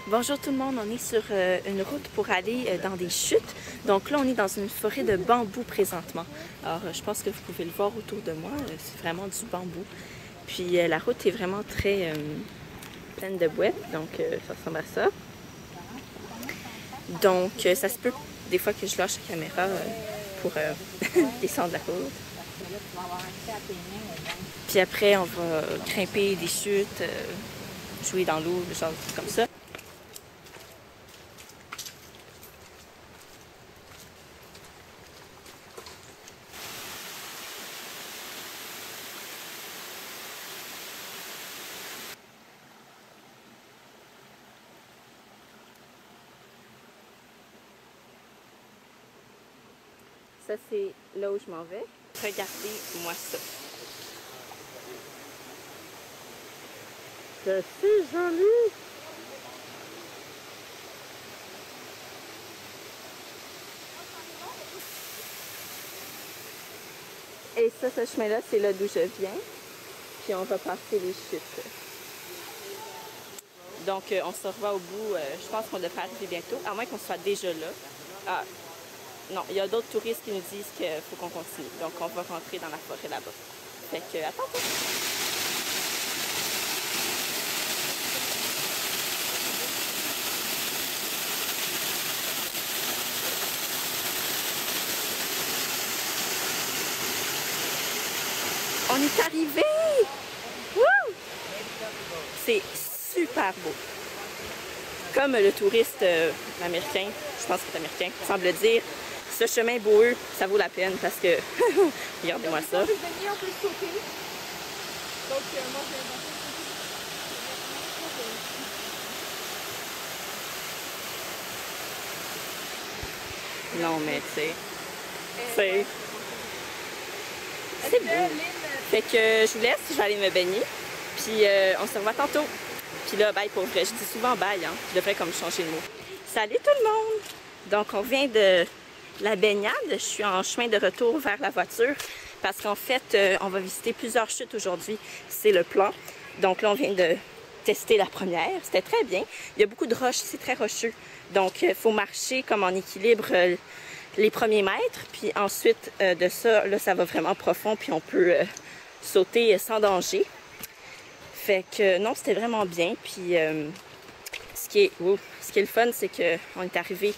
Bonjour tout le monde, on est sur une route pour aller dans des chutes. Donc là, on est dans une forêt de bambou présentement. Alors, je pense que vous pouvez le voir autour de moi, c'est vraiment du bambou. Puis la route est vraiment très pleine de boîtes, donc ça ressemble à ça. Donc, ça se peut des fois que je lâche la caméra pour descendre la côte. Puis après, on va grimper des chutes, jouer dans l'eau, des choses comme ça. Ça, c'est là où je m'en vais. Regardez-moi ça. C'est joli! Et ça, ce chemin-là, c'est là d'où je viens. Puis on va passer les chutes. Donc, on se revoit au bout. Je pense qu'on devrait arriver bientôt, à moins qu'on soit déjà là. Ah, non, il y a d'autres touristes qui nous disent qu'il faut qu'on continue. Donc, on va rentrer dans la forêt là-bas. Fait que, à tantôt! On est arrivé! C'est super beau. Comme le touriste américain, je pense que c'est américain, semble dire, ce chemin boueux, ça vaut la peine parce que, regardez-moi ça. Non, mais tu sais, c'est beau. Fait que je vous laisse, je vais aller me baigner, puis on se revoit tantôt. Puis là, bye pour vrai, je dis souvent bye, hein, je devrais comme changer de mot. Salut tout le monde! Donc on vient de la baignade, je suis en chemin de retour vers la voiture parce qu'en fait, on va visiter plusieurs chutes aujourd'hui, c'est le plan. Donc là, on vient de tester la première, c'était très bien. Il y a beaucoup de roches, c'est très rocheux, donc il faut marcher comme en équilibre les premiers mètres, puis ensuite de ça, là, ça va vraiment profond, puis on peut sauter sans danger. Fait que non, c'était vraiment bien, puis ce qui est le fun, c'est qu'on est arrivé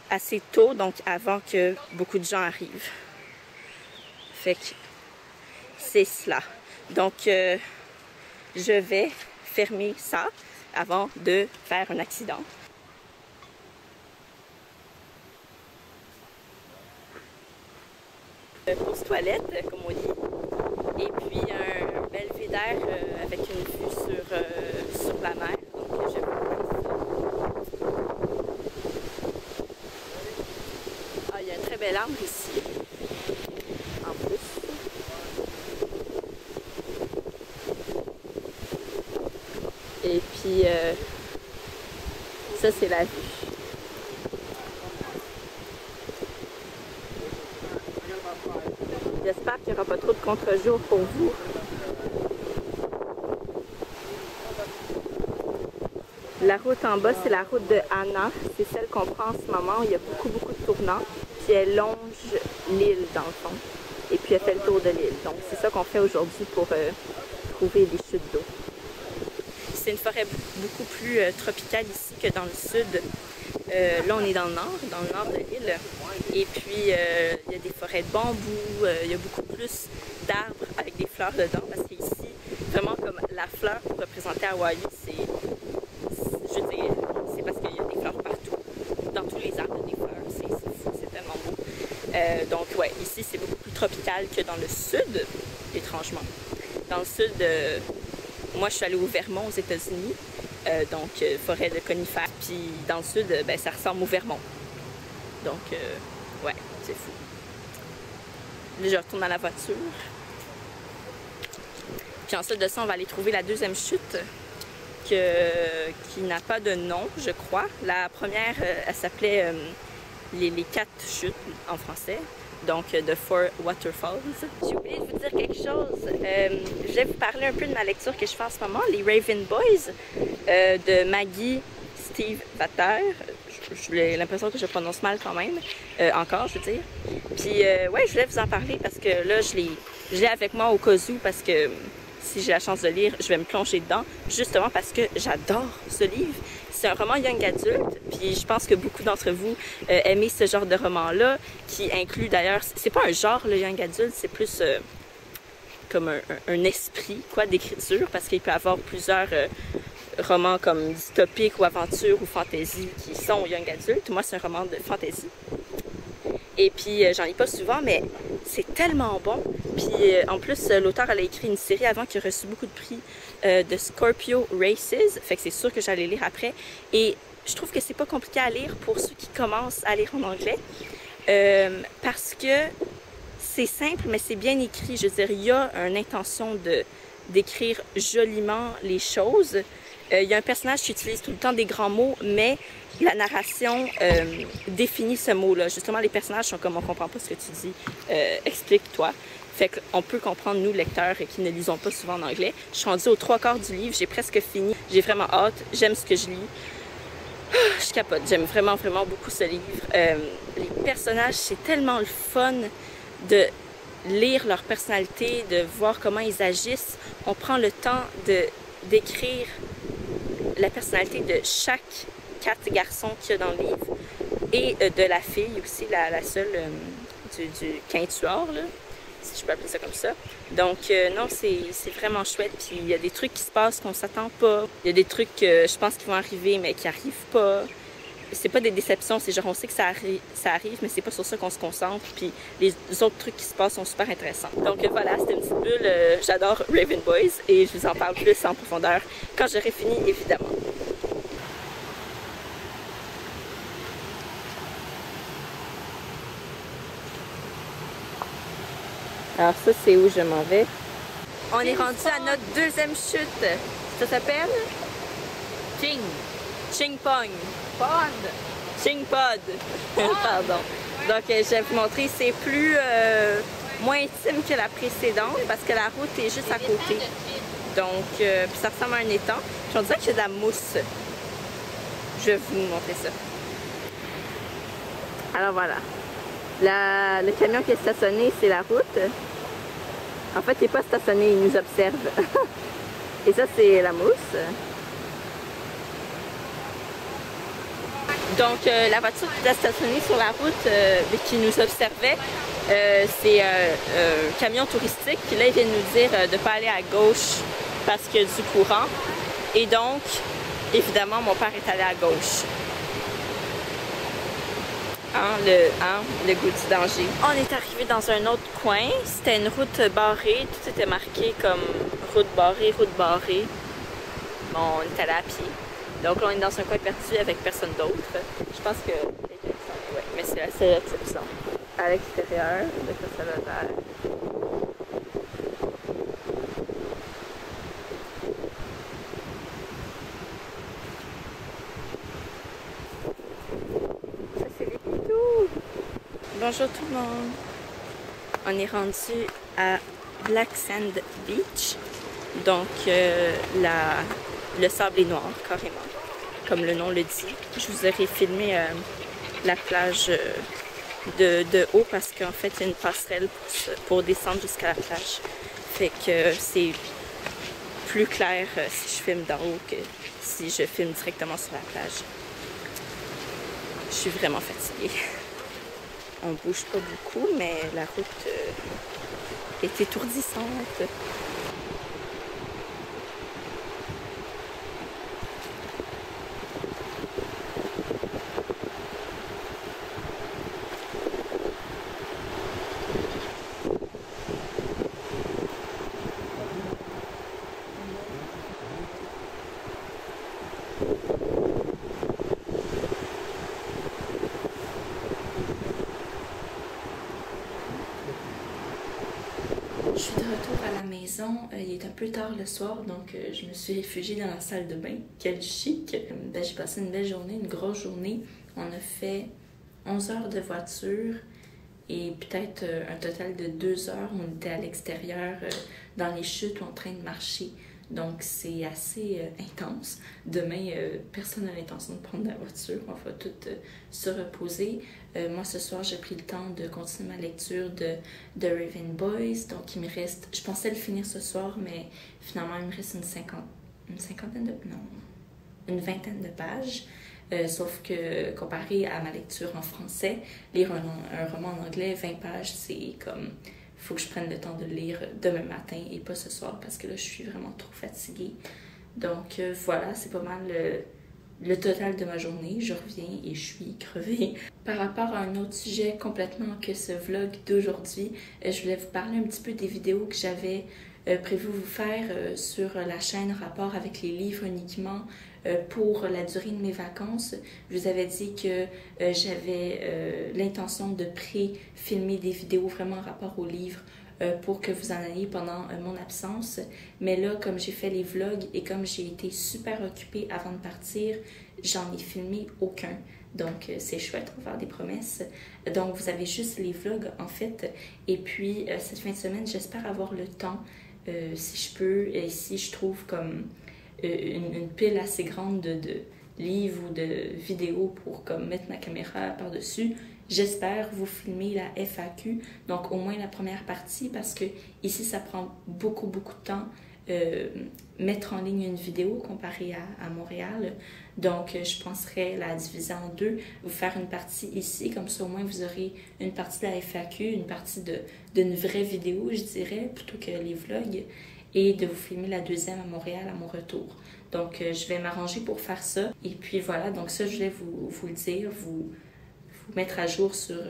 assez tôt, donc avant que beaucoup de gens arrivent. Fait que c'est cela. Donc, je vais fermer ça avant de faire un accident. Pause toilette, comme on dit, et puis un belvédère avec une vue sur la mer. Donc, je vais ah, il y a un très bel arbre ici, en plus. Et puis, ça, c'est la vue. J'espère qu'il n'y aura pas trop de contre-jour pour vous. La route en bas, c'est la route de Anna. C'est celle qu'on prend en ce moment. Il y a beaucoup de tournants. Puis elle longe l'île, dans le fond. Et puis elle fait le tour de l'île. Donc c'est ça qu'on fait aujourd'hui pour trouver des chutes d'eau. C'est une forêt beaucoup plus tropicale ici que dans le sud. Là, on est dans le nord de l'île. Et puis, il y a des forêts de bambou, il y a beaucoup plus d'arbres avec des fleurs dedans. Parce qu'ici, vraiment comme la fleur pour représenter Hawaï, je veux dire, c'est parce qu'il y a des fleurs partout. Dans tous les arbres, il y a des fleurs. C'est fou, c'est tellement beau. Donc, ouais, ici, c'est beaucoup plus tropical que dans le sud, étrangement. Dans le sud, moi, je suis allée au Vermont, aux États-Unis. Donc, forêt de conifères. Puis dans le sud, ben, ça ressemble au Vermont. Donc, ouais, c'est fou. Là, je retourne dans la voiture. Puis ensuite de ça, on va aller trouver la deuxième chute qui n'a pas de nom, je crois. La première, elle s'appelait les 4 chutes en français. Donc, The Four Waterfalls. J'ai oublié de vous dire quelque chose. Je vais vous parler un peu de ma lecture que je fais en ce moment, les Raven Boys, de Maggie Steve Vater. J'ai l'impression que je prononce mal quand même. Encore, je veux dire. Puis, ouais, je voulais vous en parler parce que là, je l'ai avec moi au cas où parce que si j'ai la chance de lire, je vais me plonger dedans. Justement parce que j'adore ce livre. C'est un roman young adulte, puis je pense que beaucoup d'entre vous aimez ce genre de roman-là, qui inclut d'ailleurs, c'est pas un genre le young adulte, c'est plus comme un esprit quoi d'écriture, parce qu'il peut y avoir plusieurs romans comme dystopiques ou aventure ou fantasy qui sont young adulte. Moi, c'est un roman de fantasy. Et puis, j'en lis pas souvent, mais c'est tellement bon. Puis, en plus, l'auteur, elle a écrit une série avant qui a reçu beaucoup de prix de Scorpio Races. Fait que c'est sûr que j'allais lire après. Et je trouve que c'est pas compliqué à lire pour ceux qui commencent à lire en anglais. Parce que c'est simple, mais c'est bien écrit. Je veux dire, il y a une intention d'écrire joliment les choses. Il y a un personnage qui utilise tout le temps des grands mots, mais la narration définit ce mot-là. Justement, les personnages sont comme « on comprend pas ce que tu dis, explique-toi ». Fait qu'on peut comprendre, nous, lecteurs qui ne lisons pas souvent en anglais. Je suis rendue aux 3/4 du livre, j'ai presque fini. J'ai vraiment hâte, j'aime ce que je lis. Je capote, j'aime vraiment, vraiment beaucoup ce livre. Les personnages, c'est tellement le fun de lire leur personnalité, de voir comment ils agissent. On prend le temps d'écrire la personnalité de chaque 4 garçons qu'il y a dans le livre et de la fille aussi, la seule du quintuor, là, si je peux appeler ça comme ça. Donc non, c'est vraiment chouette. Puis il y a des trucs qui se passent qu'on s'attend pas. Il y a des trucs que je pense qu'ils vont arriver mais qui arrivent pas. C'est pas des déceptions, c'est genre on sait que ça arrive, mais c'est pas sur ça qu'on se concentre. Puis les autres trucs qui se passent sont super intéressants. Donc voilà, c'était une petite bulle. J'adore Raven Boys et je vous en parle plus en profondeur quand j'aurai fini, évidemment. Alors ça, c'est où je m'en vais. On est rendu à notre deuxième chute. Ça s'appelle Ching Pong. Pod. Ching Pod. Pardon. Donc, je vais vous montrer, c'est plus moins intime que la précédente parce que la route est juste à côté. Donc, puis ça ressemble à un étang. Puis on dirait que j'ai de la mousse. Je vais vous montrer ça. Alors voilà. Le camion qui est stationné, c'est la route. En fait, il n'est pas stationné, il nous observe. Et ça, c'est la mousse. Donc, la voiture qui était stationnée sur la route et qui nous observait, c'est un camion touristique. Puis là, il vient de nous dire de ne pas aller à gauche parce qu'il y a du courant. Et donc, évidemment, mon père est allé à gauche. Le goût du danger. On est arrivé dans un autre coin. C'était une route barrée. Tout était marqué comme route barrée, route barrée. Bon, on est allé à pied. Donc là, on est dans un coin perdu avec personne d'autre. Je pense que... Ouais, mais c'est la seule exception. À l'extérieur, de quoi ça va faire. Ça, c'est les pitous. Bonjour tout le monde. On est rendu à Black Sand Beach. Donc, le sable est noir, carrément, comme le nom le dit. Je vous aurais filmé la plage de haut parce qu'en fait, il y a une passerelle pour descendre jusqu'à la plage. Fait que c'est plus clair si je filme d'en haut que si je filme directement sur la plage. Je suis vraiment fatiguée. On bouge pas beaucoup, mais la route est étourdissante. Je suis de retour à la maison, il est un peu tard le soir, donc je me suis réfugiée dans la salle de bain. Quel chic! J'ai passé une belle journée, une grosse journée. On a fait 11 heures de voiture et peut-être un total de 2 heures. On était à l'extérieur, dans les chutes, en train de marcher Donc, c'est assez intense. Demain, personne n'a l'intention de prendre la voiture. On va tout se reposer. Moi, ce soir, j'ai pris le temps de continuer ma lecture de Raven Boys. Donc, il me reste... Je pensais le finir ce soir, mais finalement, il me reste une vingtaine de pages. Sauf que, comparé à ma lecture en français, lire un roman en anglais, 20 pages, c'est comme... Il faut que je prenne le temps de le lire demain matin et pas ce soir parce que là, je suis vraiment trop fatiguée. Donc voilà, c'est pas mal le total de ma journée. Je reviens et je suis crevée. Par rapport à un autre sujet complètement que ce vlog d'aujourd'hui, je voulais vous parler un petit peu des vidéos que j'avais prévu vous faire sur la chaîne rapport avec les livres uniquement pour la durée de mes vacances. Je vous avais dit que j'avais l'intention de pré-filmer des vidéos vraiment en rapport aux livres pour que vous en ayez pendant mon absence. Mais là, comme j'ai fait les vlogs et comme j'ai été super occupée avant de partir, j'en ai filmé aucun. Donc, c'est chouette, on va faire des promesses. Donc, vous avez juste les vlogs, en fait. Et puis, cette fin de semaine, j'espère avoir le temps, si je peux, et si je trouve comme une pile assez grande de livres ou de vidéos pour comme mettre ma caméra par-dessus. J'espère vous filmer la FAQ, donc au moins la première partie, parce que ici, ça prend beaucoup de temps mettre en ligne une vidéo comparé à Montréal. Donc, je penserais la diviser en deux, vous faire une partie ici, comme ça au moins vous aurez une partie de la FAQ, une partie d'une vraie vidéo, je dirais, plutôt que les vlogs, et de vous filmer la deuxième à Montréal à mon retour. Donc, je vais m'arranger pour faire ça. Et puis voilà, donc ça, je voulais vous le dire, vous mettre à jour sur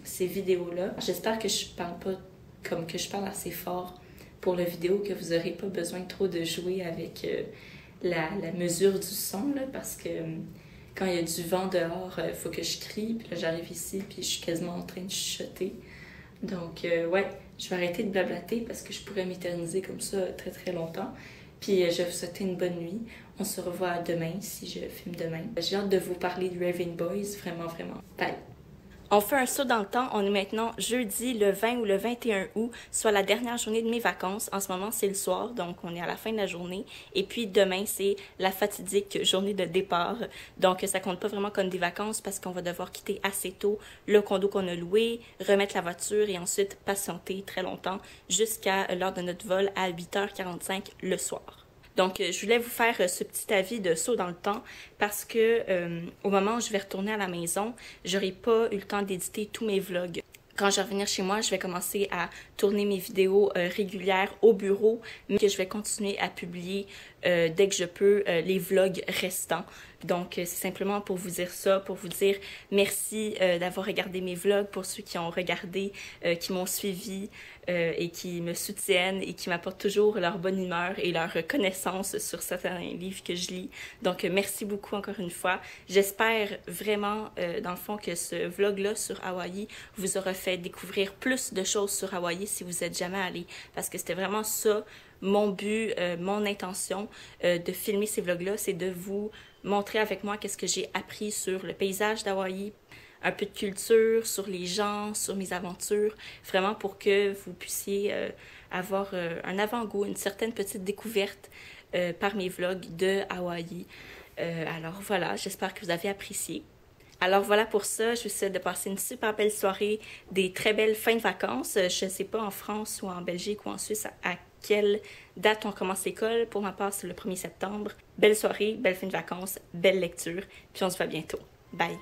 ces vidéos-là. J'espère que je parle pas comme que je parle assez fort pour la vidéo, que vous n'aurez pas besoin trop de jouer avec la mesure du son, là, parce que quand il y a du vent dehors, il faut que je crie, puis là j'arrive ici, puis je suis quasiment en train de chuchoter. Donc ouais, je vais arrêter de blablater parce que je pourrais m'éterniser comme ça très longtemps. Puis je vais vous souhaiter une bonne nuit. On se revoit demain si je filme demain. J'ai hâte de vous parler de Raven Boys, vraiment. Bye! On fait un saut dans le temps. On est maintenant jeudi le 20 ou le 21 août, soit la dernière journée de mes vacances. En ce moment, c'est le soir, donc on est à la fin de la journée. Et puis demain, c'est la fatidique journée de départ. Donc ça compte pas vraiment comme des vacances parce qu'on va devoir quitter assez tôt le condo qu'on a loué, remettre la voiture et ensuite patienter très longtemps jusqu'à l'heure de notre vol à 8h45 le soir. Donc, je voulais vous faire ce petit avis de saut dans le temps parce que au moment où je vais retourner à la maison, j'aurai pas eu le temps d'éditer tous mes vlogs. Quand je vais revenir chez moi, je vais commencer à tourner mes vidéos régulières au bureau, mais que je vais continuer à publier dès que je peux les vlogs restants. Donc, c'est simplement pour vous dire ça, pour vous dire merci d'avoir regardé mes vlogs, pour ceux qui ont regardé, qui m'ont suivi et qui me soutiennent et qui m'apportent toujours leur bonne humeur et leur connaissance sur certains livres que je lis. Donc, merci beaucoup encore une fois. J'espère vraiment, dans le fond, que ce vlog-là sur Hawaï vous aura fait découvrir plus de choses sur Hawaï si vous n'êtes jamais allé. Parce que c'était vraiment ça, mon but, mon intention de filmer ces vlogs-là, c'est de vous montrer avec moi qu'est-ce que j'ai appris sur le paysage d'Hawaï, un peu de culture, sur les gens, sur mes aventures, vraiment pour que vous puissiez avoir un avant-goût, une certaine petite découverte par mes vlogs de Hawaï. Alors voilà, j'espère que vous avez apprécié. Alors voilà pour ça, je vous souhaite de passer une super belle soirée, des très belles fins de vacances. Je ne sais pas en France ou en Belgique ou en Suisse à quelle date on commence l'école. Pour ma part, c'est le 1er septembre. Belle soirée, belle fin de vacances, belle lecture, puis on se voit bientôt. Bye!